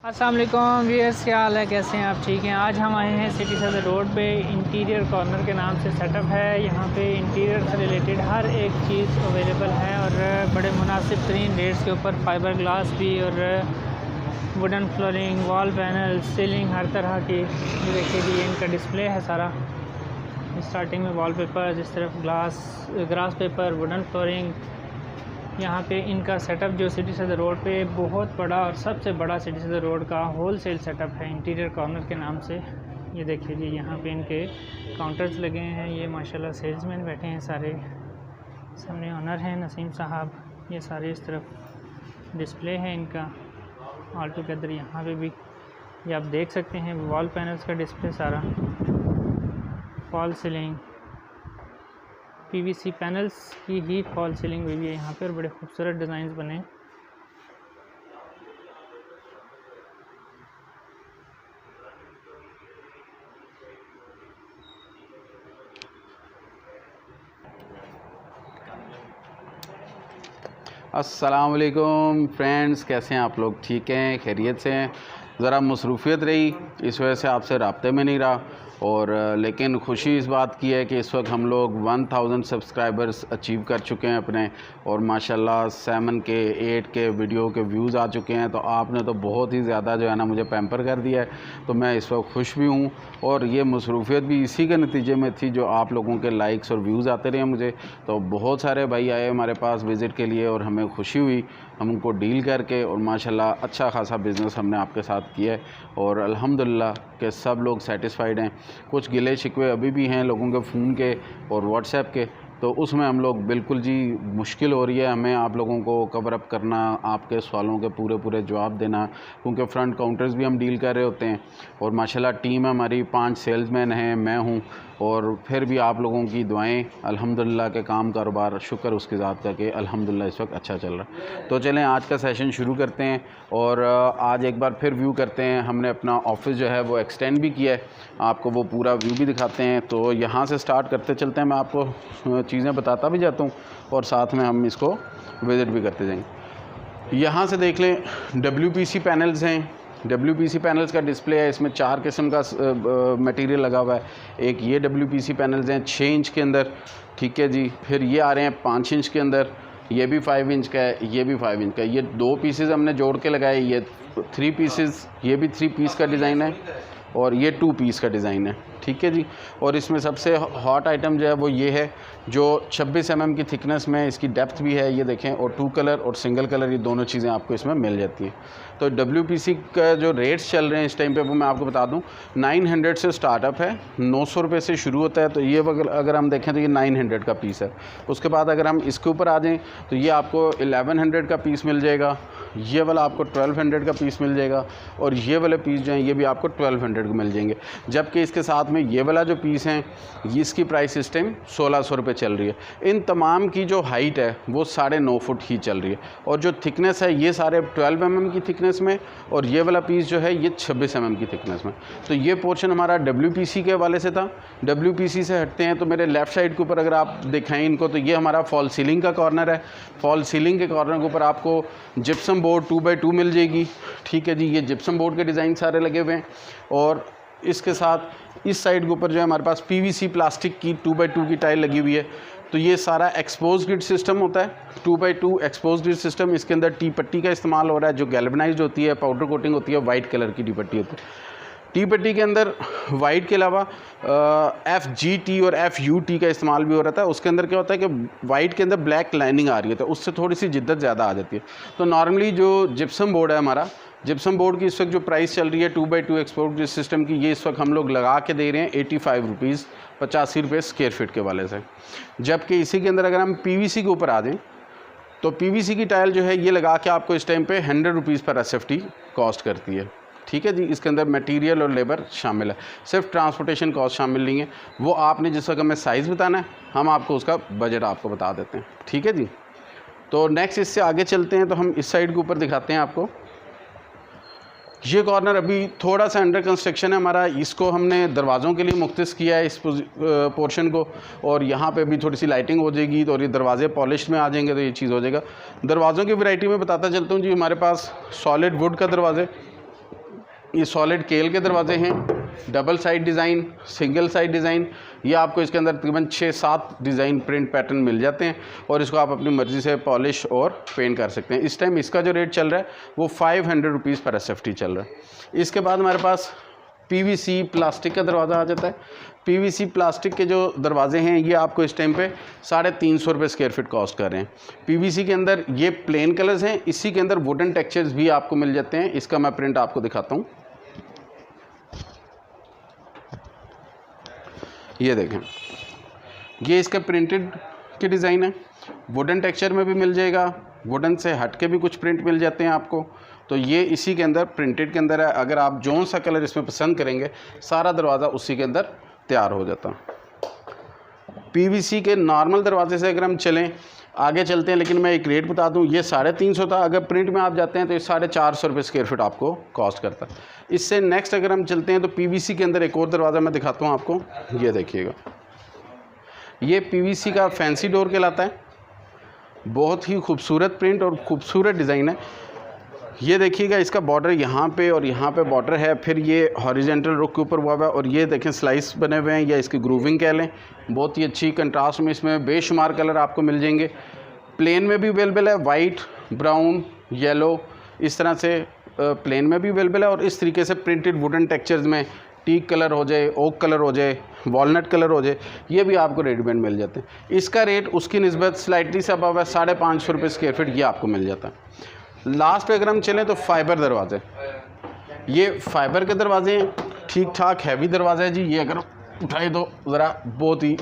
अस्सलाम वालेकुम व्यूअर्स, क्या हाल है, कैसे हैं आप? ठीक हैं। आज हम आए हैं सिटी सदर रोड पे। इंटीरियर कॉर्नर के नाम से सेटअप है। यहाँ पे इंटीरियर से रिलेटेड हर एक चीज़ अवेलेबल है और बड़े मुनासिब तरीन रेट्स के ऊपर फाइबर ग्लास भी और wooden flooring, wall panel, ceiling, हर तरह की। ये देखिए कि ये इनका डिस्प्ले है सारा। स्टार्टिंग में वॉल पेपर, इस तरफ ग्रास पेपर, वुडन फ्लोरिंग। यहाँ पे इनका सेटअप जो सिटी सदर रोड पे बहुत बड़ा और सबसे बड़ा सिटी सदर रोड का होल सेल सेटअप है इंटीरियर कॉर्नर के नाम से। ये देखिए जी, यहाँ पे इनके काउंटर्स लगे हैं। ये माशाल्लाह सेल्समैन बैठे हैं सारे। सामने ऑनर हैं नसीम साहब। ये सारे इस तरफ डिस्प्ले है इनका ऑल टुगेदर। यहाँ पे भी ये आप देख सकते हैं वॉल पैनल्स का डिस्प्ले सारा, फॉल सीलिंग, पीवीसी पैनल्स की ही फॉल सीलिंग हुई है यहाँ पे और बड़े खूबसूरत डिज़ाइंस बने। अस्सलाम वालेकुम फ्रेंड्स, कैसे हैं आप लोग? ठीक हैं, खैरियत से हैं? ज़रा मसरूफियत रही, इस वजह से आपसे राब्ते में नहीं रहा। और लेकिन खुशी इस बात की है कि इस वक्त हम लोग 1000 सब्सक्राइबर्स अचीव कर चुके हैं अपने, और माशाल्लाह 7 के 8 के वीडियो के व्यूज़ आ चुके हैं। तो आपने तो बहुत ही ज़्यादा जो है ना मुझे पैम्पर कर दिया है, तो मैं इस वक्त खुश भी हूँ। और ये मसरूफियत भी इसी के नतीजे में थी जो आप लोगों के लाइक्स और व्यूज़ आते रहे मुझे। तो बहुत सारे भाई आए हमारे पास विज़िट के लिए और हमें खुशी हुई हम उनको डील करके, और माशाल्लाह अच्छा खासा बिज़नेस हमने आपके साथ किया है और अल्हम्दुलिल्लाह कि सब लोग सेटिस्फाइड हैं। कुछ गिले शिकवे अभी भी हैं लोगों के फ़ोन के और व्हाट्सएप के, तो उसमें हम लोग बिल्कुल जी मुश्किल हो रही है हमें आप लोगों को कवर अप करना, आपके सवालों के पूरे जवाब देना, क्योंकि फ्रंट काउंटर्स भी हम डील कर रहे होते हैं। और माशाल्लाह टीम है हमारी, 5 सेल्समैन हैं, मैं हूँ, और फिर भी आप लोगों की दुआएं अल्हम्दुलिल्लाह के काम कारोबार शुक्र उसकी ज़ात का कि अल्हम्दुलिल्लाह इस वक्त अच्छा चल रहा है। तो चलें आज का सेशन शुरू करते हैं और आज एक बार फिर व्यू करते हैं। हमने अपना ऑफिस जो है वो एक्सटेंड भी किया है, आपको वो पूरा व्यू भी दिखाते हैं। तो यहाँ से स्टार्ट करते चलते हैं, मैं आपको चीज़ें बताता भी जाता हूँ और साथ में हम इसको विज़िट भी करते जाएंगे। यहाँ से देख लें WPC पैनल्स हैं। WPC पैनल्स का डिस्प्ले है, इसमें 4 किस्म का मटेरियल लगा हुआ है। एक ये WPC पैनल्स हैं 6 इंच के अंदर, ठीक है जी। फिर ये आ रहे हैं 5 इंच के अंदर, ये भी 5 इंच का है, ये भी 5 इंच का है। ये 2 पीसेस हमने जोड़ के लगाए, ये 3 पीसेस, ये भी 3 पीस का डिज़ाइन है और ये 2 पीस का डिज़ाइन है, ठीक है जी। और इसमें सबसे हॉट आइटम जो है वो ये है जो 26 mm की थिकनेस में इसकी डेप्थ भी है, ये देखें। और 2 कलर और सिंगल कलर, ये दोनों चीज़ें आपको इसमें मिल जाती हैं। तो WPC का जो रेट्स चल रहे हैं इस टाइम पे वो मैं आपको बता दूं, 900 से स्टार्टअप है, 900 रुपये से शुरू होता है। तो ये अगर हम देखें तो ये 900 का पीस है। उसके बाद अगर हम इसके ऊपर आ जाएँ तो ये आपको 1100 का पीस मिल जाएगा, ये वाला आपको 1200 का पीस मिल जाएगा, और ये वाले पीस जो हैं ये भी आपको 1200 के मिल जाएंगे। जबकि इसके साथ में ये वाला जो पीस हैं इसकी प्राइस इस टाइम 1600 रुपये चल रही है। इन तमाम की जो हाइट है वो 9.5 फुट ही चल रही है, और जो थिकनेस है ये सारे 12 mm की थिकनेस में, और ये वाला पीस जो है ये 26 mm की थिकनेस में। तो ये पोर्शन हमारा WPC के वाले से था। WPC से हटते हैं तो मेरे लेफ़्ट साइड के ऊपर अगर आप दिखाएं इनको, तो ये हमारा फॉल सीलिंग का कॉर्नर है। फॉल सीलिंग के कॉर्नर के ऊपर आपको जिप्सम बोर्ड 2x2 मिल जाएगी, ठीक है जी। ये जिप्सम बोर्ड के डिज़ाइन सारे लगे हुए हैं, और इसके साथ इस साइड के ऊपर जो है हमारे पास PVC प्लास्टिक की 2x2 की टाइल लगी हुई है। तो ये सारा एक्सपोज ग्रिड सिस्टम होता है, 2x2 एक्सपोज ग्रिड सिस्टम। इसके अंदर टी पट्टी का इस्तेमाल हो रहा है जो गैल्वेनाइज्ड होती है, पाउडर कोटिंग होती है, वाइट कलर की टी पट्टी होती है। टी पट्टी के अंदर वाइट के अलावा FGT और FUT का इस्तेमाल भी हो रहा था। उसके अंदर क्या होता है कि वाइट के अंदर ब्लैक लाइनिंग आ रही है, तो उससे थोड़ी सी जिद्दत ज़्यादा आ जाती है। तो नॉर्मली जो जिप्सम बोर्ड है हमारा, जिप्सम बोर्ड की इस वक्त जो प्राइस चल रही है 2x2 एक्सपोर्ट सिस्टम की, ये इस वक्त हम लोग लगा के दे रहे हैं 85 रुपीज़, 85 रुपये स्क्वायर फीट के वाले से। जबकि इसी के अंदर अगर हम PVC के ऊपर आ जाएँ तो PVC की टाइल जो है ये लगा के आपको इस टाइम पे 100 रुपीज़ पर SFT कॉस्ट करती है, ठीक है जी। इसके अंदर मटेरियल और लेबर शामिल है, सिर्फ ट्रांसपोर्टेशन कॉस्ट शामिल नहीं है। वो आपने जिस वक्त हमें साइज़ बताना है हम आपको उसका बजट आपको बता देते हैं, ठीक है जी। तो नेक्स्ट इससे आगे चलते हैं, तो हम इस साइड के ऊपर दिखाते हैं आपको। ये कॉर्नर अभी थोड़ा सा अंडर कंस्ट्रक्शन है हमारा, इसको हमने दरवाज़ों के लिए मुख्तस किया है इस पोर्शन को, और यहाँ पे भी थोड़ी सी लाइटिंग हो जाएगी तो ये दरवाजे पॉलिश में आ जाएंगे, तो ये चीज़ हो जाएगा। दरवाज़ों की वैरायटी में बताता चलता हूँ जी। हमारे पास सॉलिड वुड का दरवाजे, ये सॉलिड केल के दरवाजे हैं, double side design, single side design. ये आपको इसके अंदर तकरीबन 6-7 डिज़ाइन प्रिंट पैटर्न मिल जाते हैं और इसको आप अपनी मर्ज़ी से पॉलिश और पेंट कर सकते हैं। इस टाइम इसका जो रेट चल रहा है वो 500 रुपीज़ पर SFT चल रहा है। इसके बाद हमारे पास PVC प्लास्टिक का दरवाज़ा आ जाता है। PVC प्लास्टिक के जो दरवाजे हैं ये आपको इस टाइम पे 350 रुपये स्क्वायर फीट कॉस्ट कर रहे हैं। PVC के अंदर ये प्लेन कलर्स हैं, इसी के अंदर वुडन टेक्सचर्स भी आपको मिल जाते हैं। इसका मैं प्रिंट आपको दिखाता हूँ, ये देखें, ये इसका प्रिंटेड की डिज़ाइन है, वुडन टेक्सचर में भी मिल जाएगा, वुडन से हट के भी कुछ प्रिंट मिल जाते हैं आपको। तो ये इसी के अंदर प्रिंटेड के अंदर है। अगर आप जो सा कलर इसमें पसंद करेंगे सारा दरवाज़ा उसी के अंदर तैयार हो जाता है। PVC के नॉर्मल दरवाजे से अगर हम चलें, आगे चलते हैं, लेकिन मैं एक रेट बता दूं, ये 350 था। अगर प्रिंट में आप जाते हैं तो ये 450 रुपये स्क्वायर फीट आपको कॉस्ट करता है। इससे नेक्स्ट अगर हम चलते हैं तो PVC के अंदर एक और दरवाज़ा मैं दिखाता हूँ आपको, ये देखिएगा, ये PVC का फैंसी डोर कहलाता है। बहुत ही खूबसूरत प्रिंट और खूबसूरत डिज़ाइन है। ये देखिएगा, इसका बॉर्डर यहाँ पे और यहाँ पे बॉर्डर है, फिर ये हॉरिजेंटल रुख के ऊपर हुआ हुआ है और ये देखें स्लाइस बने हुए हैं या इसकी ग्रूविंग कह लें। बहुत ही अच्छी कंट्रास्ट में इसमें बेशुमार कलर आपको मिल जाएंगे। प्लेन में भी अवेलेबल है, वाइट, ब्राउन, येलो, इस तरह से प्लेन में भी अवेलेबल है। और इस तरीके से प्रिंटेड वुडन टेक्सचर्स में टीक कलर हो जाए, ओक कलर हो जाए, वॉलनट कलर हो जाए, ये भी आपको रेडीमेड मिल जाते हैं। इसका रेट उसकी निस्बत स्लाइटली से अबव है, 550 रुपये स्क्वायर फीट ये आपको मिल जाता है। लास्ट पे अगर हम चलें तो फाइबर दरवाजे, ये फाइबर के दरवाजे हैं, ठीक ठाक हैवी दरवाज़ा है जी। ये अगर उठाए तो ज़रा बहुत ही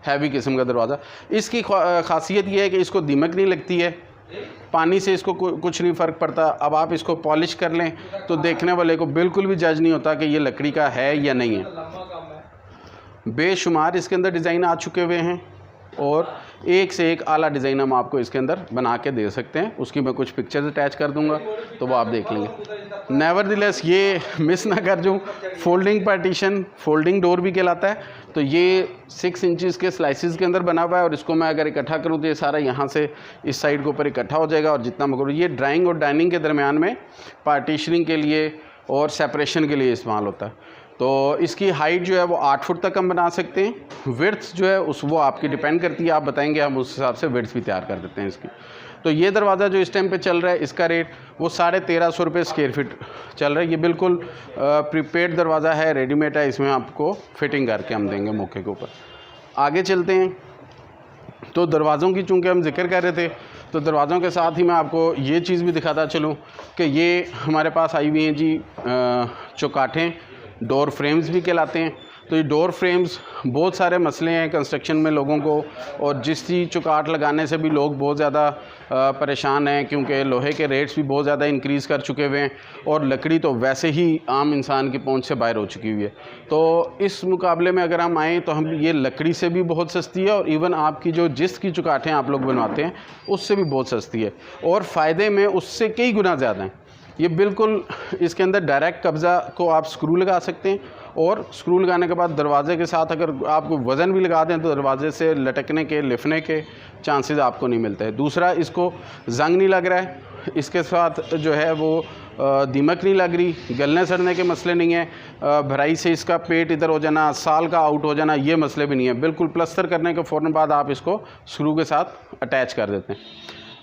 हैवी किस्म का दरवाज़ा। इसकी खासियत ये है कि इसको दीमक नहीं लगती है, पानी से इसको कुछ नहीं फ़र्क पड़ता। अब आप इसको पॉलिश कर लें तो देखने वाले को बिल्कुल भी जज नहीं होता कि ये लकड़ी का है या नहीं है। बेशुमार इसके अंदर डिज़ाइन आ चुके हुए हैं और एक से एक आला डिज़ाइन हम आपको इसके अंदर बना के दे सकते हैं। उसकी मैं कुछ पिक्चर्स अटैच कर दूंगा तो वो आप देख लेंगे। नेवरदिलेस ये मिस ना कर दूँ, फोल्डिंग पार्टीशन, फोल्डिंग डोर भी कहलाता है। तो ये 6 इंचज़ के स्लाइसिस के अंदर बना हुआ है और इसको मैं अगर इकट्ठा करूँ तो ये सारा यहाँ से इस साइड के ऊपर इकट्ठा हो जाएगा। और जितना मैं करूँ, ये ड्राइंग और डाइनिंग के दरमियान में पार्टीशनिंग के लिए और सेपरेशन के लिए इस्तेमाल होता है। तो इसकी हाइट जो है वो 8 फुट तक हम बना सकते हैं। विड्थ जो है वो आपकी डिपेंड करती है, आप बताएंगे, हम उस हिसाब से विड्थ भी तैयार कर देते हैं इसकी। तो ये दरवाज़ा जो इस टाइम पे चल रहा है, इसका रेट वो 1350 रुपये स्क्वायर फीट चल रहा है। ये बिल्कुल प्रीपेड दरवाज़ा है, रेडीमेड है, इसमें आपको फिटिंग करके हम देंगे मौके के ऊपर। आगे चलते हैं तो दरवाज़ों की चूँकि हम जिक्र कर रहे थे, तो दरवाज़ों के साथ ही मैं आपको ये चीज़ भी दिखाता चलूँ कि ये हमारे पास आई हुई हैं जी चौकाठें, डोर फ्रेम्स भी कहलाते हैं। तो ये डोर फ्रेम्स, बहुत सारे मसले हैं कंस्ट्रक्शन में लोगों को, और जिसकी चौकाठ लगाने से भी लोग बहुत ज़्यादा परेशान हैं, क्योंकि लोहे के रेट्स भी बहुत ज़्यादा इंक्रीज़ कर चुके हुए हैं और लकड़ी तो वैसे ही आम इंसान की पहुंच से बाहर हो चुकी हुई है। तो इस मुकाबले में अगर हम आएँ तो हम ये लकड़ी से भी बहुत सस्ती है और इवन आपकी जो जिसकी चौकाठें आप लोग बनवाते हैं उससे भी बहुत सस्ती है, और फ़ायदे में उससे कई गुना ज़्यादा हैं। ये बिल्कुल इसके अंदर डायरेक्ट कब्ज़ा को आप स्क्रू लगा सकते हैं, और स्क्रू लगाने के बाद दरवाजे के साथ अगर आप वज़न भी लगा दें तो दरवाजे से लटकने के, लिफने के चांसेस आपको नहीं मिलते हैं। दूसरा, इसको जंग नहीं लग रहा है, इसके साथ जो है वो दीमक नहीं लग रही, गलने सड़ने के मसले नहीं है, भराई से इसका पेट इधर हो जाना, साल का आउट हो जाना, ये मसले भी नहीं है। बिल्कुल प्लस्तर करने के फ़ौरन बाद आप इसको स्क्रू के साथ अटैच कर देते हैं।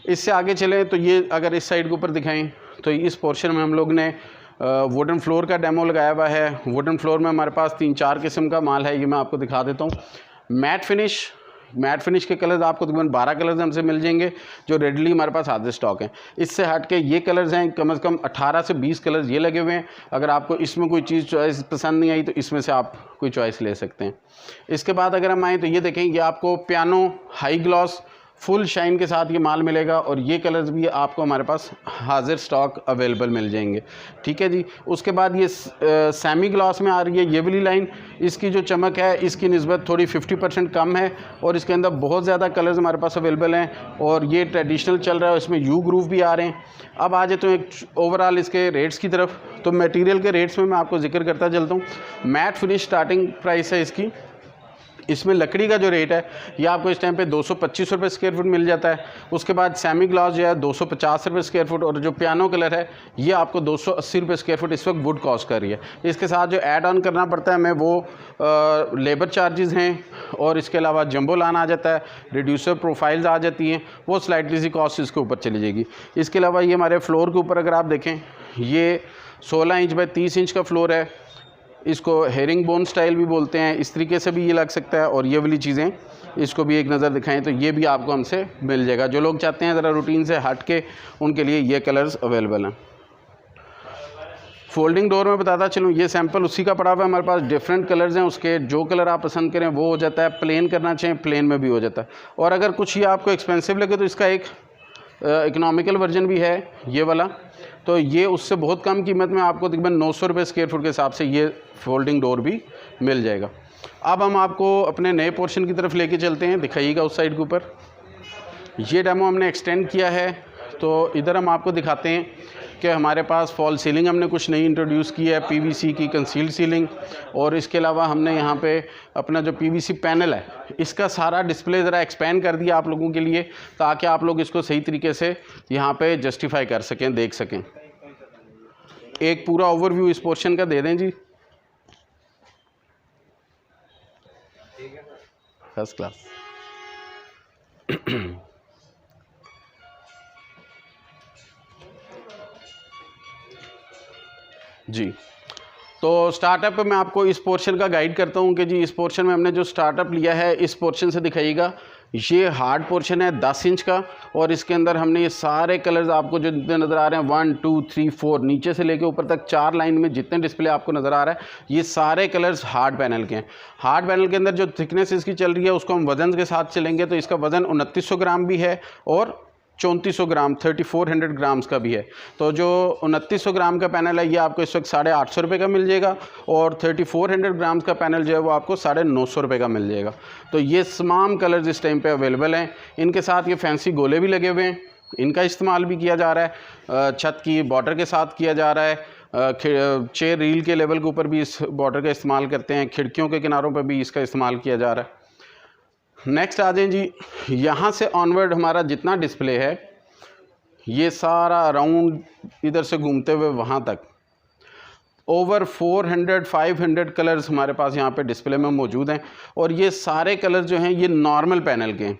इससे आगे चलें तो ये अगर इस साइड के ऊपर दिखाएं तो इस पोर्शन में हम लोग ने वुडन फ्लोर का डेमो लगाया हुआ है। वुडन फ्लोर में हमारे पास 3-4 किस्म का माल है, ये मैं आपको दिखा देता हूँ। मैट फिनिश के कलर्स आपको तकरीबन 12 कलर्स हमसे मिल जाएंगे जो रेडली हमारे पास हाजिर स्टॉक हैं। इससे हट के ये कलर्स हैं, कम से कम 18 से 20 कलर्स ये लगे हुए हैं। अगर आपको इसमें कोई चीज़ चॉइस पसंद नहीं आई तो इसमें से आप कोई चॉइस ले सकते हैं। इसके बाद अगर हम आएँ तो ये देखें, ये आपको piano high gloss full shine के साथ ये माल मिलेगा, और ये कलर्स भी आपको हमारे पास हाजिर स्टॉक अवेलेबल मिल जाएंगे। ठीक है जी। उसके बाद ये सेमी ग्लास में आ रही है ये वाली लाइन, इसकी जो चमक है इसकी निस्बत थोड़ी 50% कम है, और इसके अंदर बहुत ज़्यादा कलर्स हमारे पास अवेलेबल हैं, और ये ट्रेडिशनल चल रहा है, इसमें यू ग्रूव भी आ रहे हैं। अब आ जाए तो एक ओवरऑल इसके रेट्स की तरफ, तो मटेरियल के रेट्स में मैं आपको जिक्र करता चलता हूँ। मैट फिनिश स्टार्टिंग प्राइस है इसकी इसमें लकड़ी का जो रेट है ये आपको इस टाइम पे 225 रुपये स्क्वायर फुट मिल जाता है। उसके बाद सेमी ग्लास जो है 250 रुपये स्क्वायर फुट, और जो पियानो कलर है ये आपको 280 रुपये स्क्वायर फुट इस वक्त वुड कॉस्ट कर रही है। इसके साथ जो ऐड ऑन करना पड़ता है हमें वो लेबर चार्जेस हैं, और इसके अलावा जंबो लान आ जाता है, रिड्यूसर प्रोफाइल्स आ जाती हैं, वो स्लाइटली सी कॉस्ट इसके ऊपर चली जाएगी। इसके अलावा ये हमारे फ्लोर के ऊपर अगर आप देखें, ये 16 इंच बाय 30 इंच का फ्लोर है। इसको हेरिंग बोन स्टाइल भी बोलते हैं, इस तरीके से भी ये लग सकता है। और ये वाली चीज़ें इसको भी एक नज़र दिखाएं तो ये भी आपको हमसे मिल जाएगा। जो लोग चाहते हैं ज़रा रूटीन से हट के, उनके लिए ये कलर्स अवेलेबल हैं। फोल्डिंग डोर में बताता चलूँ, ये सैंपल उसी का पड़ा हुआ है हमारे पास। डिफरेंट कलर्स हैं उसके, जो कलर आप पसंद करें वो हो जाता है। प्लेन करना चाहें प्लेन में भी हो जाता है, और अगर कुछ ये आपको एक्सपेंसिव लगे तो इसका एक इकोनॉमिकल वर्जन भी है ये वाला। तो ये उससे बहुत कम कीमत में आपको तकरीबन 900 रुपये स्क्वायर फुट के हिसाब से ये फोल्डिंग डोर भी मिल जाएगा। अब हम आपको अपने नए पोर्शन की तरफ लेके चलते हैं, दिखाइएगा उस साइड के ऊपर। ये डेमो हमने एक्सटेंड किया है, तो इधर हम आपको दिखाते हैं कि हमारे पास फॉल सीलिंग हमने कुछ नई इंट्रोड्यूस की है, पीवीसी की कंसील्ड सीलिंग। और इसके अलावा हमने यहाँ पे अपना जो पीवीसी पैनल है इसका सारा डिस्प्ले ज़रा एक्सपेंड कर दिया आप लोगों के लिए, ताकि आप लोग इसको सही तरीके से यहाँ पे जस्टिफाई कर सकें, देख सकें। एक पूरा ओवरव्यू इस पोर्शन का दे दें जी। First class. जी, तो स्टार्टअप में आपको इस पोर्शन का गाइड करता हूँ कि जी इस पोर्शन में हमने जो स्टार्टअप लिया है, इस पोर्शन से दिखाइएगा। ये हार्ड पोर्शन है 10 इंच का, और इसके अंदर हमने ये सारे कलर्स आपको जो जितने नज़र आ रहे हैं 1 2 3 4 नीचे से लेके ऊपर तक 4 लाइन में जितने डिस्प्ले आपको नज़र आ रहा है, ये सारे कलर्स हार्ड पैनल के हैं। हार्ड पैनल के अंदर जो थिकनेस इसकी चल रही है उसको हम वज़न के साथ चलेंगे तो इसका वज़न 2900 ग्राम भी है और 3400 ग्राम 3400 ग्राम्स का भी है। तो जो 2900 ग्राम का पैनल है ये आपको इस वक्त 850 रुपये का मिल जाएगा, और 3400 ग्राम्स का पैनल जो है वो आपको 950 रुपये का मिल जाएगा। तो ये तमाम कलर्स इस टाइम पे अवेलेबल हैं। इनके साथ ये फैंसी गोले भी लगे हुए हैं, इनका इस्तेमाल भी किया जा रहा है। छत की बॉर्डर के साथ किया जा रहा है, चेयर रील के लेवल के ऊपर भी इस बॉर्डर का इस्तेमाल करते हैं, खिड़कियों के किनारों पर भी इसका इस्तेमाल किया जा रहा है। नेक्स्ट आ जाएं जी, यहाँ से ऑनवर्ड हमारा जितना डिस्प्ले है ये सारा राउंड इधर से घूमते हुए वहाँ तक ओवर 400-500 कलर्स हमारे पास यहाँ पे डिस्प्ले में मौजूद हैं। और ये सारे कलर्स जो हैं ये नॉर्मल पैनल के हैं।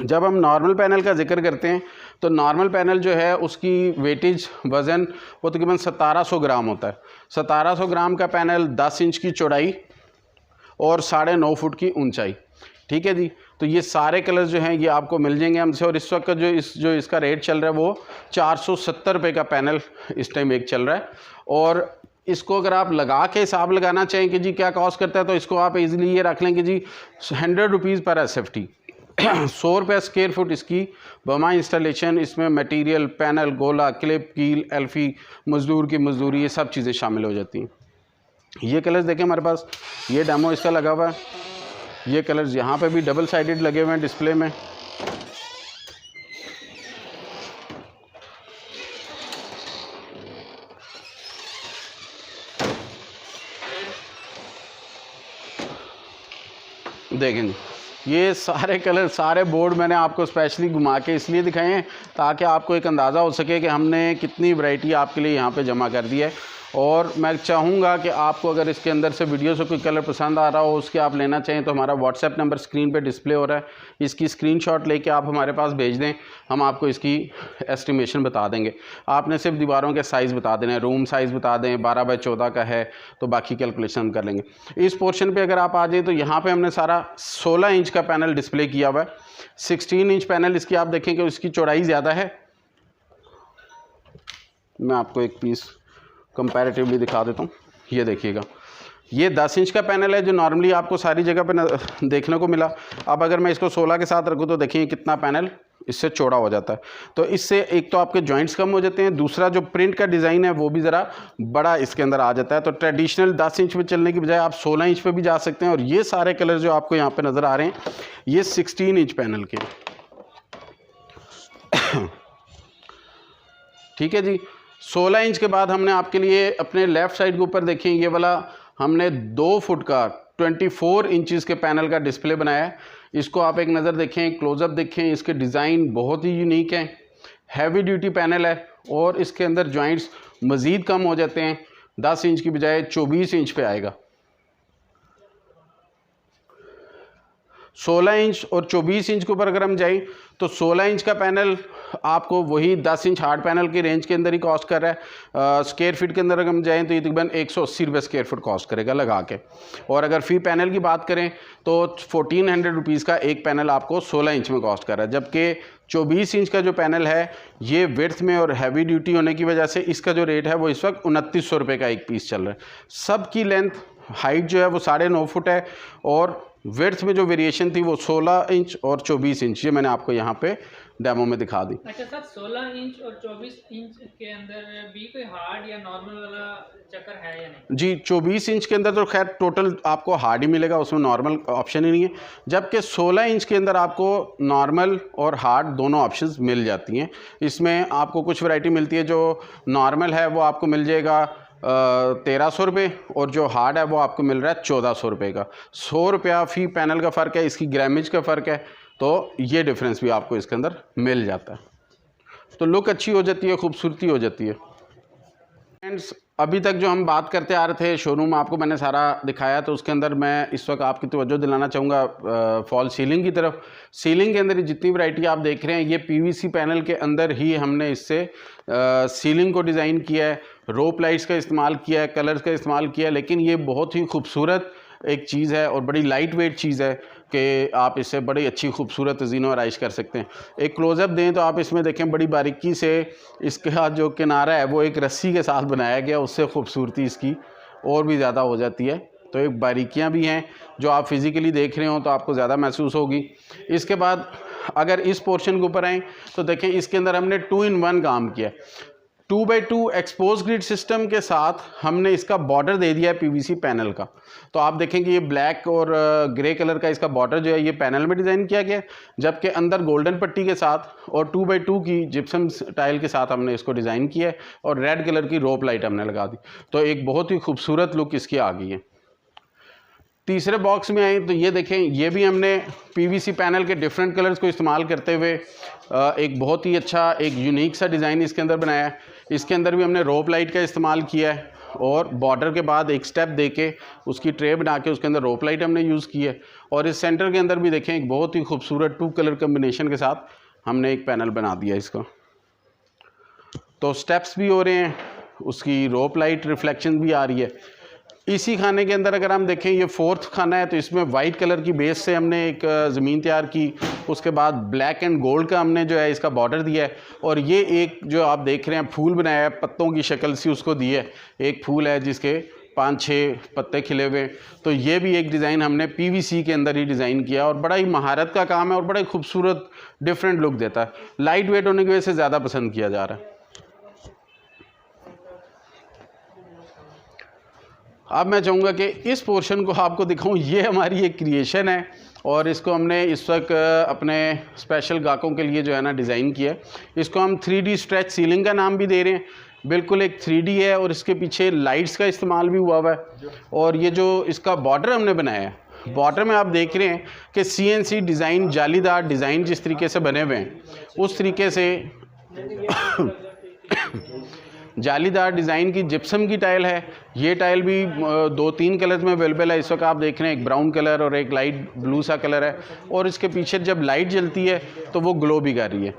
जब हम नॉर्मल पैनल का जिक्र करते हैं तो नॉर्मल पैनल जो है उसकी वेटेज वज़न वो तकरीबन 1700 ग्राम होता है। 1700 ग्राम का पैनल 10 इंच की चौड़ाई और 9.5 फुट की ऊंचाई, ठीक है जी। तो ये सारे कलर्स जो हैं ये आपको मिल जाएंगे हमसे। और इस वक्त का जो इसका रेट चल रहा है वो 470 रुपये का पैनल इस टाइम एक चल रहा है। और इसको अगर आप लगा के हिसाब लगाना चाहें कि जी क्या कॉस्ट करता है, तो इसको आप इजीली ये रख लें कि जी 100 रुपीज़ पर SFT 100 रुपये स्क्वायर फुट इसकी बमा इंस्टॉलेशन। इसमें मटेरियल, पैनल, गोला, क्लिप, कील, एल्फी, मज़दूर की मजदूरी, ये सब चीज़ें शामिल हो जाती हैं। ये कलर्स देखें हमारे पास, ये डेमो इसका लगा हुआ है। ये कलर्स यहाँ पे भी डबल साइडेड लगे हुए हैं डिस्प्ले में। देखें ये सारे कलर, सारे बोर्ड मैंने आपको स्पेशली घुमा के इसलिए दिखाए हैं ताकि आपको एक अंदाज़ा हो सके कि हमने कितनी वैरायटी आपके लिए यहाँ पे जमा कर दी है। और मैं चाहूँगा कि आपको अगर इसके अंदर से वीडियो से कोई कलर पसंद आ रहा हो, उसके आप लेना चाहें तो हमारा व्हाट्सएप नंबर स्क्रीन पे डिस्प्ले हो रहा है, इसकी स्क्रीनशॉट लेके आप हमारे पास भेज दें, हम आपको इसकी एस्टिमेशन बता देंगे। आपने सिर्फ दीवारों के साइज़ बता देना है, रूम साइज़ बता दें 12 बाई 14 का है तो बाकी कैलकुलेशन हम कर लेंगे। इस पोर्शन पर अगर आप आ जाएँ तो यहाँ पर हमने सारा 16 इंच का पैनल डिस्प्ले किया हुआ है। 16 इंच पैनल इसकी आप देखें कि इसकी चौड़ाई ज़्यादा है। मैं आपको एक पीस कंपैरेटिवली दिखा देता हूँ। ये देखिएगा, ये 10 इंच का पैनल है जो नॉर्मली आपको सारी जगह पे देखने को मिला। अब अगर मैं इसको 16 के साथ रखूँ तो देखिए कितना पैनल इससे चौड़ा हो जाता है। तो इससे एक तो आपके जॉइंट्स कम हो जाते हैं, दूसरा जो प्रिंट का डिज़ाइन है वो भी ज़रा बड़ा इसके अंदर आ जाता है। तो ट्रेडिशनल 10 इंच पे चलने की बजाय आप 16 इंच पे भी जा सकते हैं। और ये सारे कलर जो आपको यहाँ पे नज़र आ रहे हैं ये 16 इंच पैनल के, ठीक है जी। 16 इंच के बाद हमने आपके लिए अपने लेफ़्ट साइड के ऊपर देखें, ये वाला हमने 2 फुट का 24 इंचज़ के पैनल का डिस्प्ले बनाया है। इसको आप एक नज़र देखें, क्लोज़अप देखें, इसके डिज़ाइन बहुत ही यूनिक हैं। हैवी ड्यूटी पैनल है और इसके अंदर जॉइंट्स मज़ीद कम हो जाते हैं, 10 इंच की बजाय 24 इंच पे आएगा। 16 इंच और 24 इंच के ऊपर अगर हम जाएं तो 16 इंच का पैनल आपको वही 10 इंच हार्ड पैनल की रेंज के अंदर ही कॉस्ट कर रहा है। स्क्वायर फीट के अंदर अगर हम जाएँ तो ये तकरीबन 180 रुपये स्क्वायर फुट कॉस्ट करेगा लगा के। और अगर फी पैनल की बात करें तो 1400 रुपीज़ का एक पैनल आपको 16 इंच में कॉस्ट कर रहा है, जबकि 24 इंच का जो पैनल है ये विड्थ में और हैवी ड्यूटी होने की वजह से इसका जो रेट है वो इस वक्त 2900 रुपये का एक पीस चल रहा है। सब की लेंथ हाइट जो है वो 9.5 फुट है और विड्थ में जो वेरिएशन थी वो 16 इंच और 24 इंच, ये मैंने आपको यहाँ पे डेमो में दिखा दी। अच्छा सर, 16 इंच और 24 इंच के अंदर भी कोई हार्ड या नॉर्मल वाला चक्कर है या नहीं? जी, 24 इंच के अंदर तो खैर टोटल आपको हार्ड ही मिलेगा, उसमें नॉर्मल ऑप्शन ही नहीं है, जबकि 16 इंच के अंदर आपको नॉर्मल और हार्ड दोनों ऑप्शंस मिल जाती हैं। इसमें आपको कुछ वैरायटी मिलती है, जो नॉर्मल है वो आपको मिल जाएगा 1300 रुपये और जो हार्ड है वो आपको मिल रहा है 1400 रुपये का। 100 रुपया फी पैनल का फ़र्क है, इसकी ग्रामेज का फ़र्क है, तो ये डिफरेंस भी आपको इसके अंदर मिल जाता है। तो लुक अच्छी हो जाती है, खूबसूरती हो जाती है। फ्रेंड्स, अभी तक जो हम बात करते आ रहे थे, शोरूम आपको मैंने सारा दिखाया, तो उसके अंदर मैं इस वक्त आपकी तवज्जो दिलाना चाहूँगा फॉल सीलिंग की तरफ। सीलिंग के अंदर जितनी वैरायटी आप देख रहे हैं ये पीवीसी पैनल के अंदर ही हमने इससे सीलिंग को डिज़ाइन किया है, रोप लाइट्स का इस्तेमाल किया है, कलर्स का इस्तेमाल किया है, लेकिन ये बहुत ही खूबसूरत एक चीज़ है और बड़ी लाइट वेट चीज़ है कि आप इससे बड़ी अच्छी खूबसूरत ज़ीनो आराइश कर सकते हैं। एक क्लोज़अप दें तो आप इसमें देखें बड़ी बारीकी से इसका जो किनारा है वो एक रस्सी के साथ बनाया गया, उससे खूबसूरती इसकी और भी ज़्यादा हो जाती है। तो एक बारीकियाँ भी हैं जो आप फिज़िकली देख रहे हो तो आपको ज़्यादा महसूस होगी। इसके बाद अगर इस पोर्शन के ऊपर आएँ तो देखें इसके अंदर हमने 2-in-1 काम किया। 2x2 एक्सपोज ग्रिड सिस्टम के साथ हमने इसका बॉर्डर दे दिया है पीवीसी पैनल का। तो आप देखेंगे ये ब्लैक और ग्रे कलर का इसका बॉर्डर जो है ये पैनल में डिज़ाइन किया गया है, जबकि अंदर गोल्डन पट्टी के साथ और 2x2 की जिप्सम टाइल के साथ हमने इसको डिज़ाइन किया है और रेड कलर की रोप लाइट हमने लगा दी। तो एक बहुत ही खूबसूरत लुक इसकी आ गई है। तीसरे बॉक्स में आए तो ये देखें, ये भी हमने पीवीसी पैनल के डिफरेंट कलर्स को इस्तेमाल करते हुए एक बहुत ही अच्छा एक यूनिक सा डिज़ाइन इसके अंदर बनाया है। इसके अंदर भी हमने रोप लाइट का इस्तेमाल किया है और बॉर्डर के बाद एक स्टेप देके उसकी ट्रे बना के उसके अंदर रोप लाइट हमने यूज़ की है। और इस सेंटर के अंदर भी देखें एक बहुत ही खूबसूरत 2 कलर कम्बिनेशन के साथ हमने एक पैनल बना दिया इसका। तो स्टेप्स भी हो रहे हैं, उसकी रोप लाइट रिफ्लेक्शन भी आ रही है। इसी खाने के अंदर अगर हम देखें ये 4th खाना है, तो इसमें वाइट कलर की बेस से हमने एक ज़मीन तैयार की, उसके बाद ब्लैक एंड गोल्ड का हमने जो है इसका बॉर्डर दिया है और ये एक जो आप देख रहे हैं फूल बनाया है, पत्तों की शक्ल सी उसको दी है। एक फूल है जिसके 5-6 पत्ते खिले हुए, तो ये भी एक डिज़ाइन हमने पीवीसी के अंदर ही डिज़ाइन किया और बड़ा ही महारत का काम है और बड़ा ही खूबसूरत डिफरेंट लुक देता है। लाइट वेट होने की वजह से ज़्यादा पसंद किया जा रहा है। अब मैं चाहूँगा कि इस पोर्शन को आपको दिखाऊं, ये हमारी एक क्रिएशन है और इसको हमने इस वक्त अपने स्पेशल गाहकों के लिए जो है ना डिज़ाइन किया है। इसको हम 3D स्ट्रेच सीलिंग का नाम भी दे रहे हैं। बिल्कुल एक 3D है और इसके पीछे लाइट्स का इस्तेमाल भी हुआ है। और ये जो इसका बॉर्डर हमने बनाया है, बॉर्डर में आप देख रहे हैं कि CNC डिज़ाइन, जालीदार डिज़ाइन जिस तरीके से बने हुए हैं उस तरीके से जालीदार डिज़ाइन की जिप्सम की टाइल है। ये टाइल भी 2-3 कलर्स में अवेलेबल है। इस वक्त आप देख रहे हैं एक ब्राउन कलर और एक लाइट ब्लू सा कलर है और इसके पीछे जब लाइट जलती है तो वो ग्लो भी कर रही है।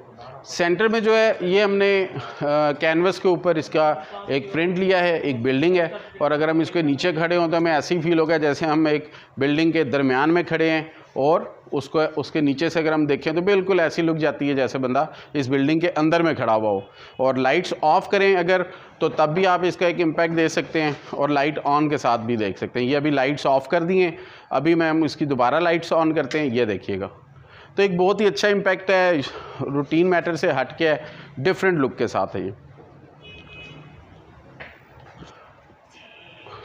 सेंटर में जो है ये हमने कैनवस के ऊपर इसका एक प्रिंट लिया है, एक बिल्डिंग है और अगर हम इसके नीचे खड़े हों तो हमें ऐसे ही फील होगा जैसे हम एक बिल्डिंग के दरमियान में खड़े हैं और उसके नीचे से अगर हम देखें तो बिल्कुल ऐसी लुक जाती है जैसे बंदा इस बिल्डिंग के अंदर में खड़ा हुआ हो। और लाइट्स ऑफ करें अगर तो तब भी आप इसका एक इम्पैक्ट दे सकते हैं और लाइट ऑन के साथ भी देख सकते हैं। ये अभी लाइट्स ऑफ़ कर दी हैं, अभी मैं हम इसकी दोबारा लाइट्स ऑन करते हैं, ये देखिएगा। तो एक बहुत ही अच्छा इम्पैक्ट है, रूटीन मैटर से हट के है, डिफरेंट लुक के साथ है ये।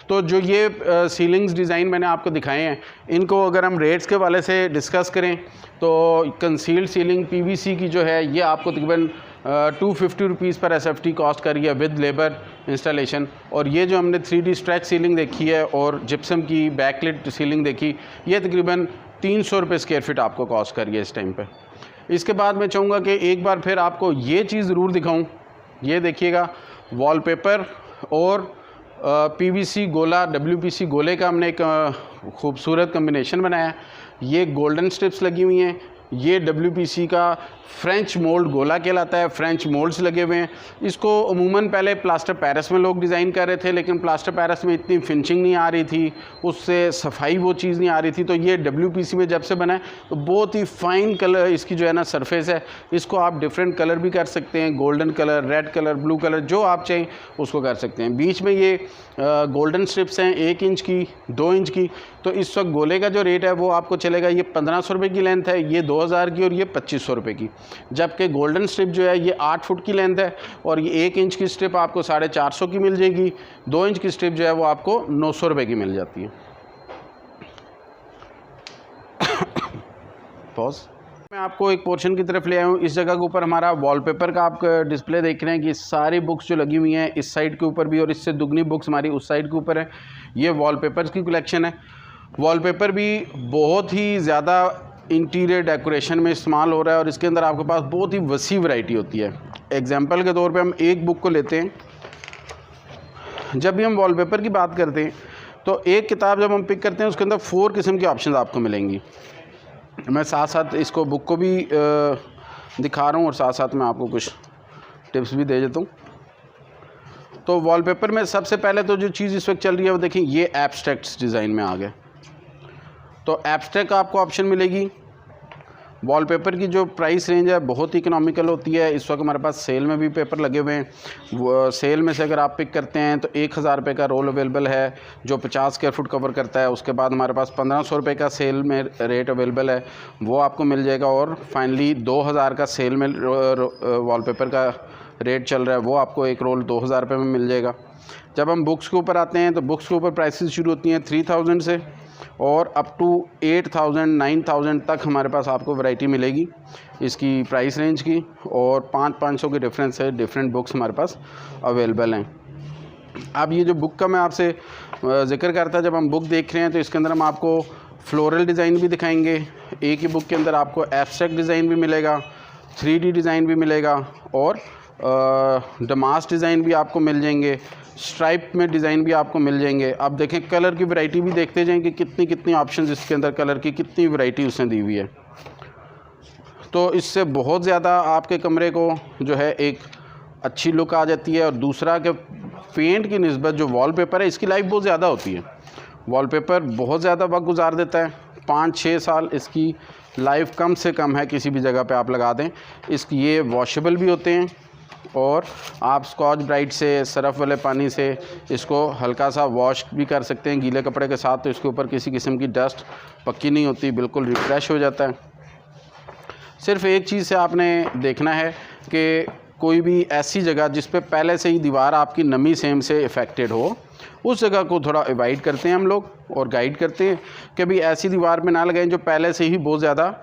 तो जो ये सीलिंग्स डिज़ाइन मैंने आपको दिखाए हैं, इनको अगर हम रेट्स के वाले से डिस्कस करें तो कंसील्ड सीलिंग पीवीसी की जो है ये आपको तकरीबन 250 रुपीज़ पर SFT कॉस्ट कर रही है विद लेबर इंस्टॉलेशन। और ये जो हमने 3D स्ट्रेच सीलिंग देखी है और जिप्सम की बैकलिट सीलिंग देखी, ये तकरीबन 300 रुपये स्क्वायर फीट आपको कॉस्ट कर रही है इस टाइम पे। इसके बाद मैं चाहूँगा कि एक बार फिर आपको ये चीज़ ज़रूर दिखाऊँ। ये देखिएगा वॉलपेपर और PVC गोला, WPC गोले का हमने एक खूबसूरत कम्बिनेशन बनाया है। ये गोल्डन स्ट्रिप्स लगी हुई हैं। ये WPC का फ्रेंच मोल्ड गोला कहलाता है, फ्रेंच मोल्ड्स लगे हुए हैं। इसको अमूमन पहले प्लास्टर पेरिस में लोग डिज़ाइन कर रहे थे, लेकिन प्लास्टर पेरिस में इतनी फिनिशिंग नहीं आ रही थी, उससे सफाई वो चीज़ नहीं आ रही थी। तो ये WPC में जब से बना है तो बहुत ही फाइन कलर इसकी जो है ना सरफेस है। इसको आप डिफरेंट कलर भी कर सकते हैं, golden colour, red colour, blue colour, जो आप चाहें उसको कर सकते हैं। बीच में ये गोल्डन स्ट्रिप्स हैं 1 इंच की, 2 इंच की। तो इस वक्त गोले का जो रेट है वो आपको चलेगा, ये 1500 रुपये की लेंथ है, ये 2000 की और ये 2500 रुपये की। जबकि गोल्डन स्ट्रिप जो है ये 8 फुट की लेंथ है और ये 1 इंच की स्ट्रिप आपको 450 की मिल जाएगी। 2 इंच की स्ट्रिप जो है वो आपको 900 रुपये की मिल जाती है। पॉज। मैं आपको एक पोर्शन की तरफ ले आया हूँ। इस जगह के ऊपर हमारा वॉलपेपर का आप डिस्प्ले देख रहे हैं कि सारी बुक्स जो लगी हुई हैं इस साइड के ऊपर भी और इससे दुगनी बुक्स हमारी उस साइड के ऊपर है। ये वॉलपेपर्स की कलेक्शन है। वॉलपेपर भी बहुत ही ज़्यादा इंटीरियर डेकोरेशन में इस्तेमाल हो रहा है और इसके अंदर आपके पास बहुत ही वसी वैरायटी होती है। एग्जांपल के तौर पे हम एक बुक को लेते हैं। जब भी हम वॉलपेपर की बात करते हैं तो एक किताब जब हम पिक करते हैं उसके अंदर 4 किस्म की ऑप्शन आपको मिलेंगी। मैं साथ साथ इसको बुक को भी दिखा रहा हूँ और साथ साथ मैं आपको कुछ टिप्स भी दे देता हूँ। तो वॉलपेपर में सबसे पहले तो जो चीज़ इस वक्त चल रही है वो देखिए, ये एब्स्ट्रैक्ट डिज़ाइन में आ गए। तो एब्स्ट्रैक्ट आपको ऑप्शन मिलेगी। वॉलपेपर की जो प्राइस रेंज है बहुत ही इकोनॉमिकल होती है। इस वक्त हमारे पास सेल में भी पेपर लगे हुए हैं। वो सेल में से अगर आप पिक करते हैं तो 1000 रुपये का रोल अवेलेबल है जो 50 स्क्वायर फुट कवर करता है। उसके बाद हमारे पास 1500 रुपये का सेल में रेट अवेलेबल है, वो आपको मिल जाएगा। और फाइनली 2000 का सेल में वॉलपेपर का रेट चल रहा है, वो आपको एक रोल 2000 रुपये में मिल जाएगा। जब हम बुक्स के ऊपर आते हैं तो बुक्स के ऊपर प्राइसेस शुरू होती हैं 3000 से और अप टू 8000 9000 तक हमारे पास आपको वैरायटी मिलेगी इसकी प्राइस रेंज की। और 500 के डिफरेंस है, डिफरेंट बुक्स हमारे पास अवेलेबल हैं। अब ये जो बुक का मैं आपसे ज़िक्र करता, जब हम बुक देख रहे हैं तो इसके अंदर हम आपको फ्लोरल डिज़ाइन भी दिखाएंगे। एक ही बुक के अंदर आपको एब्स्ट्रैक्ट डिज़ाइन भी मिलेगा, 3D डिज़ाइन भी मिलेगा और डमास डिज़ाइन भी आपको मिल जाएंगे, स्ट्राइप में डिज़ाइन भी आपको मिल जाएंगे। आप देखें कलर की वैरायटी भी देखते जाएं कि कितनी ऑप्शंस इसके अंदर कलर की कितनी वैरायटी उसने दी हुई है। तो इससे बहुत ज़्यादा आपके कमरे को जो है एक अच्छी लुक आ जाती है। और दूसरा कि पेंट की निस्बत जो वॉलपेपर है इसकी लाइफ बहुत ज़्यादा होती है। वॉलपेपर बहुत ज़्यादा वक्त गुजार देता है, 5-6 साल इसकी लाइफ कम से कम है। किसी भी जगह पे आप लगा दें, इसकी ये वॉशेबल भी होते हैं और आप स्कॉच ब्राइट से, सरफ़ वाले पानी से इसको हल्का सा वॉश भी कर सकते हैं गीले कपड़े के साथ। तो इसके ऊपर किसी किस्म की डस्ट पक्की नहीं होती, बिल्कुल रिफ़्रेश हो जाता है। सिर्फ़ एक चीज़ से आपने देखना है कि कोई भी ऐसी जगह जिस पे पहले से ही दीवार आपकी नमी सेम से इफ़ेक्टेड हो, उस जगह को थोड़ा अवॉइड करते हैं हम लोग और गाइड करते हैं कि भाई ऐसी दीवार में ना लगाएं जो पहले से ही बहुत ज़्यादा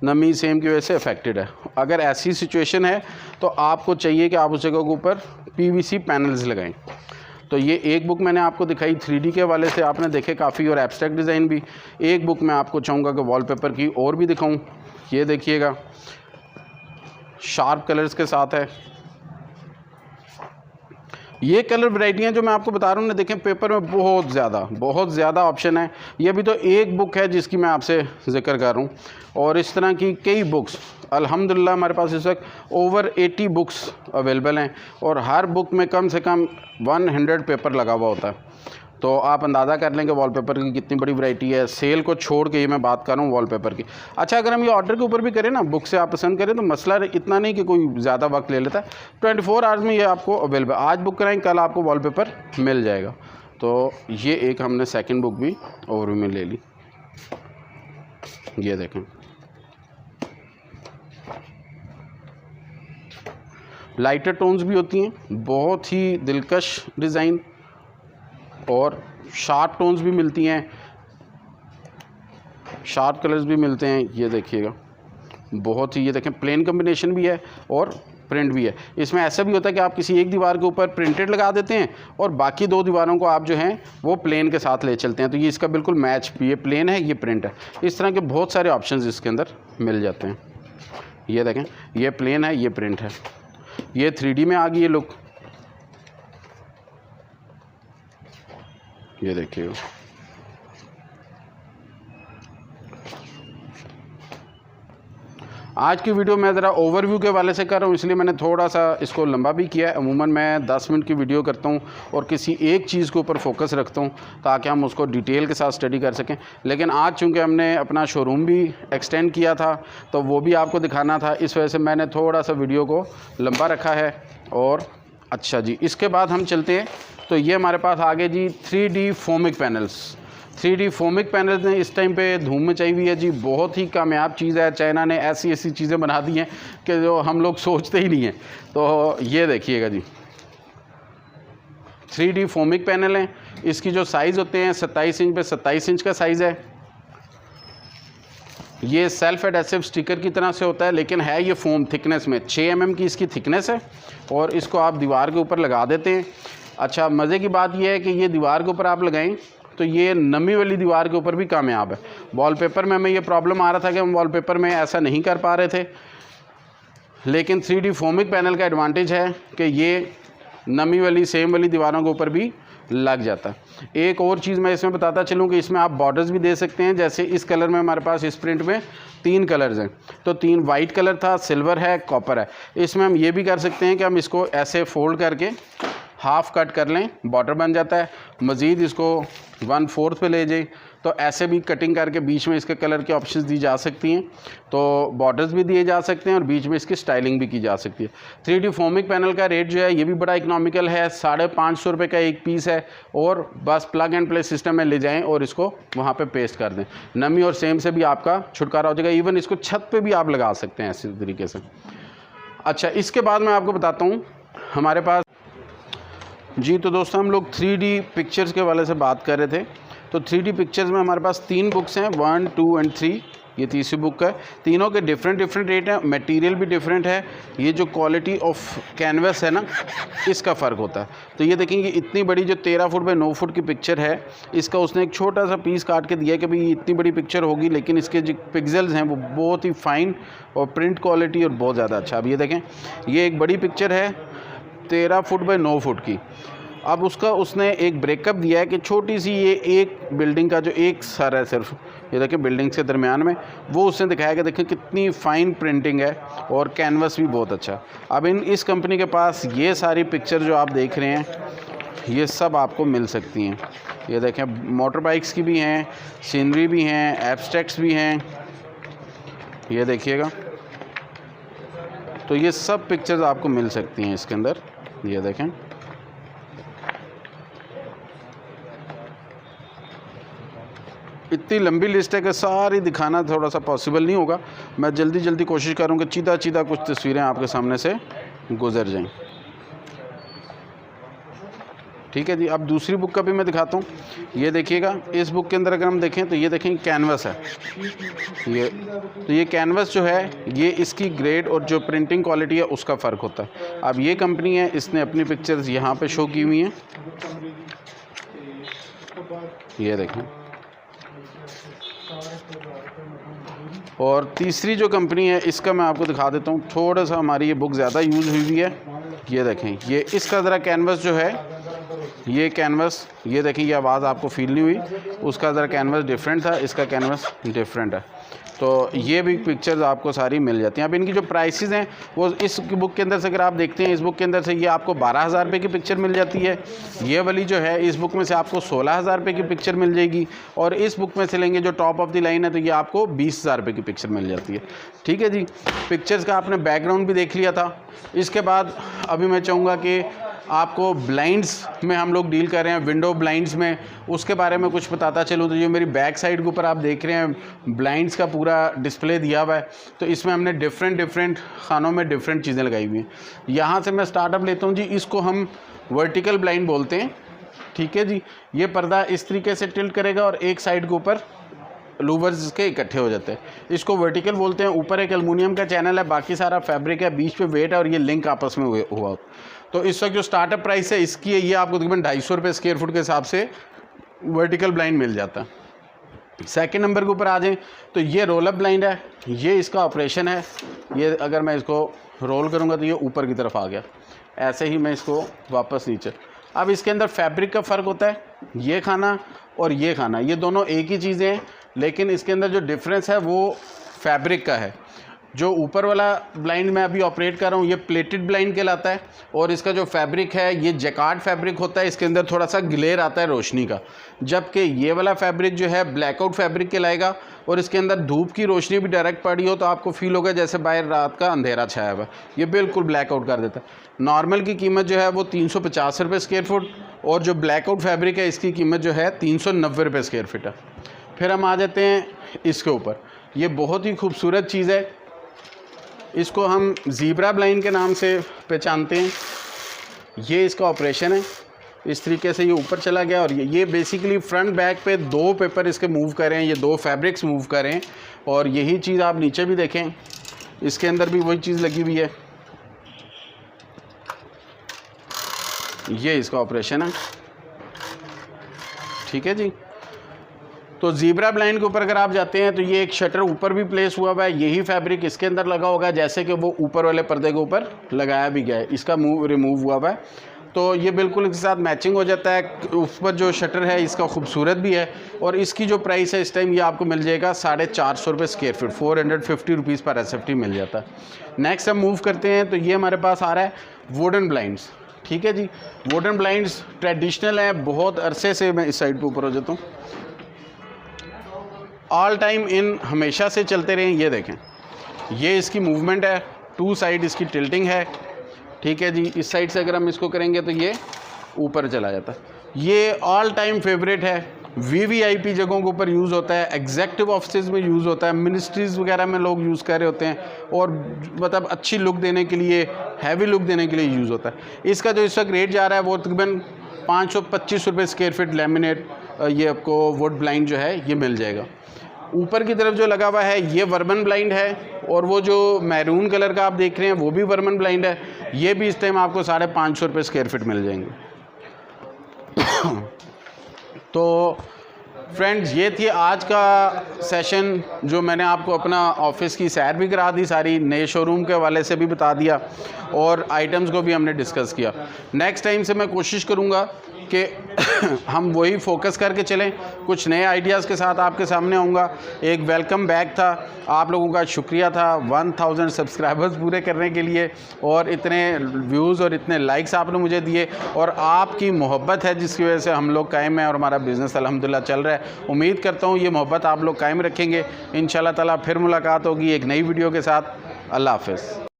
नमी सेम की वजह से अफेक्टेड है। अगर ऐसी सिचुएशन है तो आपको चाहिए कि आप उस जगह के ऊपर PVC पैनल्स लगाएं। तो ये एक बुक मैंने आपको दिखाई 3D के वाले से, आपने देखे काफ़ी, और एब्स्ट्रैक्ट डिज़ाइन भी। एक बुक मैं आपको चाहूँगा कि वॉलपेपर की और भी दिखाऊँ। ये देखिएगा शार्प कलर्स के साथ है। ये कलर वैरायटियाँ जो मैं आपको बता रहा हूँ ना, देखें पेपर में बहुत ज़्यादा ऑप्शन है। ये भी तो एक बुक है जिसकी मैं आपसे ज़िक्र कर रहा हूँ और इस तरह की कई बुक्स अल्हम्दुलिल्लाह हमारे पास इस वक्त ओवर 80 बुक्स अवेलेबल हैं और हर बुक में कम से कम 100 पेपर लगा हुआ होता है। तो आप अंदाज़ा कर लेंगे वॉलपेपर की कितनी बड़ी वैरायटी है। सेल को छोड़ के ये मैं बात कर रहा हूँ वॉलपेपर की। अच्छा, अगर हम ये ऑर्डर के ऊपर भी करें ना, बुक से आप पसंद करें तो मसला इतना नहीं कि कोई ज़्यादा वक्त ले लेता है। 24 आवर्स में ये आपको अवेलेबल, आज बुक कराएं कल आपको वॉलपेपर मिल जाएगा। तो ये एक हमने सेकंड बुक भी ओवरव्यू में ले ली। ये देखें, लाइटर टोन्स भी होती हैं, बहुत ही दिलकश डिज़ाइन, और शार्प टोन्स भी मिलती हैं, शार्प कलर्स भी मिलते हैं। ये देखिएगा बहुत ही, ये देखें प्लेन कम्बिनेशन भी है और प्रिंट भी है। इसमें ऐसा भी होता है कि आप किसी एक दीवार के ऊपर प्रिंटेड लगा देते हैं और बाकी 2 दीवारों को आप जो हैं वो प्लेन के साथ ले चलते हैं, तो ये इसका बिल्कुल मैच, ये प्लेन है ये प्रिंट है। इस तरह के बहुत सारे ऑप्शंस इसके अंदर मिल जाते हैं। ये देखें, ये प्लेन है ये प्रिंट है, ये 3D में आ गई ये लुक, ये देखिए। आज की वीडियो मैं ज़रा ओवरव्यू के वाले से कर रहा हूँ, इसलिए मैंने थोड़ा सा इसको लंबा भी किया है। अमूमन मैं 10 मिनट की वीडियो करता हूँ और किसी एक चीज़ के ऊपर फोकस रखता हूँ ताकि हम उसको डिटेल के साथ स्टडी कर सकें। लेकिन आज चूँकि हमने अपना शोरूम भी एक्सटेंड किया था तो वो भी आपको दिखाना था, इस वजह से मैंने थोड़ा सा वीडियो को लंबा रखा है। और अच्छा जी, इसके बाद हम चलते हैं, तो ये हमारे पास आगे जी 3D foamic panels. 3D foamic panels ने इस टाइम पे धूम मचाई हुई है जी, बहुत ही कामयाब चीज़ है। चाइना ने ऐसी ऐसी चीज़ें बना दी हैं कि जो हम लोग सोचते ही नहीं हैं। तो ये देखिएगा जी 3D फोमिक पैनल हैं, इसकी जो साइज़ होते हैं 27 इंच पे 27 इंच का साइज़ है। ये सेल्फ एडेसिव स्टिकर की तरह से होता है, लेकिन है ये फोम थिकनेस में 6 mm की इसकी थिकनेस है और इसको आप दीवार के ऊपर लगा देते हैं। अच्छा, मज़े की बात यह है कि ये दीवार के ऊपर आप लगाएं तो ये नमी वाली दीवार के ऊपर भी कामयाब है। वॉलपेपर में हमें ये प्रॉब्लम आ रहा था कि हम वॉलपेपर में ऐसा नहीं कर पा रहे थे, लेकिन 3D फोमिक पैनल का एडवांटेज है कि ये नमी वाली सेम वाली दीवारों के ऊपर भी लग जाता है। एक और चीज़ मैं इसमें बताता चलूँ कि इसमें आप बॉर्डर्स भी दे सकते हैं। जैसे इस कलर में हमारे पास इस प्रिंट में 3 कलर्स हैं, तो 3 वाइट कलर था, सिल्वर है, कॉपर है। इसमें हम ये भी कर सकते हैं कि हम इसको ऐसे फोल्ड करके हाफ़ कट कर लें, बॉर्डर बन जाता है। मज़ीद इसको 1/4 पे ले जाए तो ऐसे भी कटिंग करके बीच में इसके कलर के ऑप्शंस दी जा सकती हैं, तो बॉर्डर्स भी दिए जा सकते हैं और बीच में इसकी स्टाइलिंग भी की जा सकती है। 3D फोमिक पैनल का रेट जो है ये भी बड़ा इकनॉमिकल है, 550 रुपये का एक पीस है और बस प्लग एंड प्ले सिस्टम में ले जाएँ और इसको वहाँ पर पेस्ट कर दें। नमी और सेम से भी आपका छुटकारा हो जाएगा। इवन इसको छत पर भी आप लगा सकते हैं ऐसे तरीके से। अच्छा, इसके बाद मैं आपको बताता हूँ हमारे पास जी, तो दोस्तों हम लोग 3D पिक्चर्स के वाले से बात कर रहे थे। तो 3D पिक्चर्स में हमारे पास 3 बुक्स हैं, 1, 2 एंड 3। ये तीसरी बुक है। तीनों के डिफरेंट रेट हैं, मटेरियल भी डिफरेंट है। ये जो क्वालिटी ऑफ कैनवस है ना, इसका फ़र्क होता है। तो ये देखेंगे इतनी बड़ी जो 13 फुट बाई 9 फुट की पिक्चर है, इसका उसने एक छोटा सा पीस काट के दिया है कि भाई इतनी बड़ी पिक्चर होगी, लेकिन इसके जो पिक्सल्स हैं वो बहुत ही फाइन और प्रिंट क्वालिटी और बहुत ज़्यादा अच्छा। अब ये देखें, ये एक बड़ी पिक्चर है 13 फुट बाई 9 फुट की। अब उसका उसने एक ब्रेकअप दिया है कि छोटी सी ये एक बिल्डिंग का जो एक सर है सिर्फ, ये देखें बिल्डिंग्स के दरमियान में, वो उसने दिखाया कि देखें कितनी फ़ाइन प्रिंटिंग है और कैनवस भी बहुत अच्छा। अब इस कंपनी के पास ये सारी पिक्चर जो आप देख रहे हैं ये सब आपको मिल सकती हैं। ये देखें मोटर बाइक्स की भी हैं, सीनरी भी हैं, एब्स्ट्रैक्ट्स भी हैं, ये देखिएगा। तो ये सब पिक्चर्स आपको मिल सकती हैं इसके अंदर। ये देखें, इतनी लंबी लिस्ट है कि सारी दिखाना थोड़ा सा पॉसिबल नहीं होगा। मैं जल्दी कोशिश करूँगा सीधा कुछ तस्वीरें आपके सामने से गुजर जाएं। ठीक है जी। अब दूसरी बुक का भी मैं दिखाता हूँ। ये देखिएगा, इस बुक के अंदर अगर हम देखें तो ये देखें कैनवस है ये कैनवस जो है ये इसकी ग्रेड और जो प्रिंटिंग क्वालिटी है उसका फ़र्क होता है। अब ये कंपनी है, इसने अपनी पिक्चर्स यहाँ पे शो की हुई हैं, ये देखें। और तीसरी जो कंपनी है इसका मैं आपको दिखा देता हूँ। थोड़ा सा हमारी ये बुक ज़्यादा यूज़ हुई है। ये देखें, ये इसका ज़रा कैनवस जो है, ये कैनवस, ये देखें, ये आवाज़ आपको फील नहीं हुई, उसका ज़रा कैनवस डिफरेंट था, इसका कैनवस डिफरेंट है। तो ये भी पिक्चर्स आपको सारी मिल जाती हैं। अब इनकी जो प्राइसेस हैं वो इस बुक के अंदर से अगर आप देखते हैं, इस बुक के अंदर से ये आपको 12,000 रुपये की पिक्चर मिल जाती है। ये वाली जो है इस बुक में से आपको 16,000 रुपये की पिक्चर मिल जाएगी। और इस बुक में से लेंगे जो टॉप ऑफ द लाइन है तो ये आपको 20,000 रुपये की पिक्चर मिल जाती है। ठीक है जी। पिक्चर्स का आपने बैकग्राउंड भी देख लिया था। इसके बाद अभी मैं चाहूँगा कि आपको ब्लाइंड्स में हम लोग डील कर रहे हैं, विंडो ब्लाइंड्स में, उसके बारे में कुछ बताता चलूँ। तो ये मेरी बैक साइड के ऊपर आप देख रहे हैं ब्लाइंड्स का पूरा डिस्प्ले दिया हुआ है। तो इसमें हमने डिफरेंट खानों में डिफरेंट चीज़ें लगाई हुई हैं। यहाँ से मैं स्टार्टअप लेता हूँ जी, इसको हम वर्टिकल ब्लाइंड बोलते हैं। ठीक है जी। ये पर्दा इस तरीके से टिल्ट करेगा और एक साइड के ऊपर लूवर्स इसके इकट्ठे हो जाते हैं। इसको वर्टिकल बोलते हैं। ऊपर एक एल्युमिनियम का चैनल है, बाकी सारा फैब्रिक है, बीच पे वेट है और ये लिंक आपस में हुआ। तो इस वक्त जो स्टार्टअप प्राइस है इसकी है, ये आपको तकरीबन 250 रुपये स्क्वायर फुट के हिसाब से वर्टिकल ब्लाइंड मिल जाता है। सेकंड नंबर के ऊपर आ जाएं तो ये रोल अप ब्लाइंड है। ये इसका ऑपरेशन है। ये अगर मैं इसको रोल करूँगा तो ये ऊपर की तरफ आ गया, ऐसे ही मैं इसको वापस नीचे। अब इसके अंदर फैब्रिक का फ़र्क होता है, ये खाना और ये खाना, ये दोनों एक ही चीज़ें हैं, लेकिन इसके अंदर जो डिफरेंस है वो फैब्रिक का है। जो ऊपर वाला ब्लाइंड मैं अभी ऑपरेट कर रहा हूँ ये प्लेटेड ब्लाइंड कहलाता है, और इसका जो फैब्रिक है ये जैकार्ड फैब्रिक होता है। इसके अंदर थोड़ा सा ग्लेयर आता है रोशनी का, जबकि ये वाला फैब्रिक जो है ब्लैकआउट फैब्रिक कहलाएगा, और इसके अंदर धूप की रोशनी भी डायरेक्ट पड़ी हो तो आपको फील होगा जैसे बाहर रात का अंधेरा छाया हुआ। ये बिल्कुल ब्लैकआउट कर देता है। नॉर्मल की कीमत जो है वो 350 रुपये स्क्वायर फुट, और जो ब्लैकआउट फैब्रिक है इसकी कीमत जो है 390 रुपये स्क्वायर फीट है। फिर हम आ जाते हैं इसके ऊपर। ये बहुत ही खूबसूरत चीज़ है, इसको हम ज़ीब्रा ब्लाइंड के नाम से पहचानते हैं। ये इसका ऑपरेशन है, इस तरीके से ये ऊपर चला गया, और ये बेसिकली फ्रंट बैक पे 2 पेपर इसके मूव करें, ये 2 फैब्रिक्स मूव करें, और यही चीज़ आप नीचे भी देखें, इसके अंदर भी वही चीज़ लगी हुई है। ये इसका ऑपरेशन है, ठीक है जी। तो ज़ीब्रा ब्लाइंड के ऊपर अगर आप जाते हैं तो ये एक शटर ऊपर भी प्लेस हुआ हुआ है, यही फैब्रिक इसके अंदर लगा होगा जैसे कि वो ऊपर वाले पर्दे के ऊपर लगाया भी गया है, इसका रिमूव हुआ हुआ है। तो ये बिल्कुल इसके साथ मैचिंग हो जाता है। उस पर जो शटर है इसका खूबसूरत भी है, और इसकी जो प्राइस है इस टाइम ये आपको मिल जाएगा 450 रुपये स्क्वायर फीट, 450 रुपीज़ पर SFT मिल जाता है। नेक्स्ट हम मूव करते हैं तो ये हमारे पास आ रहा है वुडन ब्लाइंड्स, ठीक है जी। वुडन ब्लाइंड्स ट्रेडिशनल है, बहुत अरसे से, मैं इस साइड पे ऊपर हो जाता हूँ, ऑल टाइम इन हमेशा से चलते रहे। ये देखें, ये इसकी मूवमेंट है, 2 साइड इसकी टिल्टिंग है, ठीक है जी। इस साइड से अगर हम इसको करेंगे तो ये ऊपर चला जाता है। ये ऑल टाइम फेवरेट है, VVIP जगहों के ऊपर यूज़ होता है, एग्जेक्टिव ऑफिस में यूज़ होता है, मिनिस्ट्रीज़ वगैरह में लोग यूज़ कर रहे होते हैं, और मतलब अच्छी लुक देने के लिए, हैवी लुक देने के लिए यूज़ होता है। इसका जो इस वक्त रेट जा रहा है वो तकरीबन 525 रुपये स्क्वायर फीट लेमिनेट ये आपको वुड ब्लाइंड जो है ये मिल जाएगा। ऊपर की तरफ जो लगा हुआ है ये वर्मन ब्लाइंड है, और वो जो मैरून कलर का आप देख रहे हैं वो भी वर्मन ब्लाइंड है। ये भी इस टाइम आपको 550 रुपये स्क्वायर फीट मिल जाएंगे। तो फ्रेंड्स ये थी आज का सेशन, जो मैंने आपको अपना ऑफिस की सैर भी करा दी, सारी नए शोरूम के हवाले से भी बता दिया, और आइटम्स को भी हमने डिस्कस किया। नेक्स्ट टाइम से मैं कोशिश करूँगा कि हम वही फोकस करके चलें, कुछ नए आइडियाज़ के साथ आपके सामने आऊँगा। एक वेलकम बैक था, आप लोगों का शुक्रिया था 1000 सब्सक्राइबर्स पूरे करने के लिए, और इतने व्यूज़ और इतने लाइक्स आपने मुझे दिए, और आपकी मोहब्बत है जिसकी वजह से हम लोग कायम हैं और हमारा बिज़नेस अल्हम्दुलिल्लाह चल रहा है। उम्मीद करता हूँ ये मोहब्बत आप लोग कायम रखेंगे। इंशाल्लाह ताला फिर मुलाकात होगी एक नई वीडियो के साथ। अल्लाह हाफ़िज़।